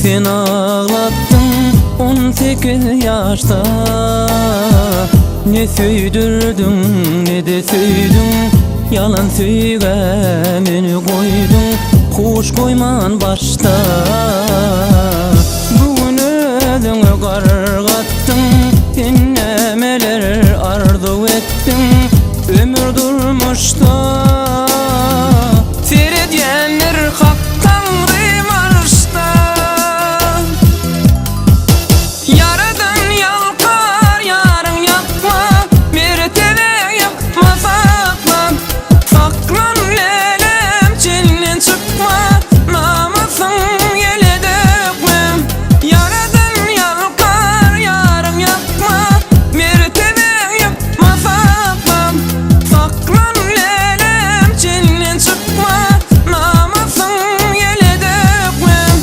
Sen ağlattın 18 yaşta. Ne söydürdün ne de söydün, yalan söylemeni koydun, kuş koyman başta. Bugün özüňe gargattın, dinlemeler arzu ettin, ömür durmuşta. Seredýänler haktan kıymarışta. Yaradan yalkar yarın yapma, mertebe yapma saklan. Saklan lelem çelinden çıkma, namusun yele dökmem. Yaradan yalkar yarın yapma, mertebe yapma saklan. Saklan lelem çelinden çıkma, namusun yele dökmem.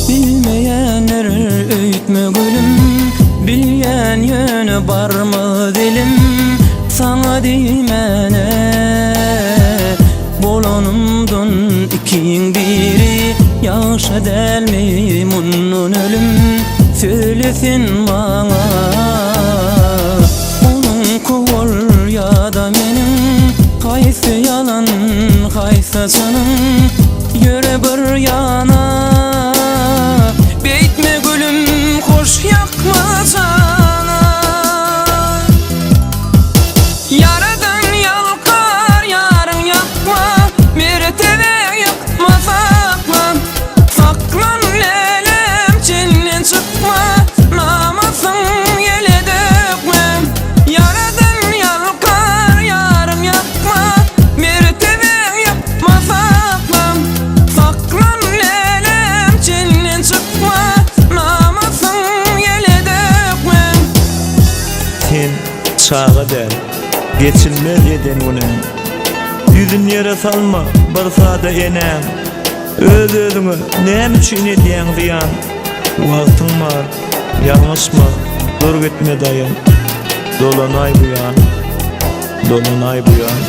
Bilmeyenler öğütme gülüm, bilyen yönü bar mı dilim? Sana dimene bolonumdun ikiň biri, ýaşa delmi munnun ölüm? Söylesin bana, onun kol ýa-da menin, kaýsy yalan kaýsy sanın, ýöre bir ýana. Beytme gülüm, hoş yakma sana. Yaradan yalkar yarın yapma, mertebe yapma saklan. Saklan lelem çelinden çıkma, namusun yele dökmem. Yaradan yalkar yarın yapma, mertebe yapma saklan. Saklan lelem çelinden çıkma, namusun yele dökmem. Sen çağa del, geçilmez eden unen. Yüzün yere salma, barsa da enem. Öz özüňe näme üçin edýän ziýan? Wagtyň bar, ýalňyşma, dur gitme daýan. Dolanay bu ýan, dolanay bu ýan.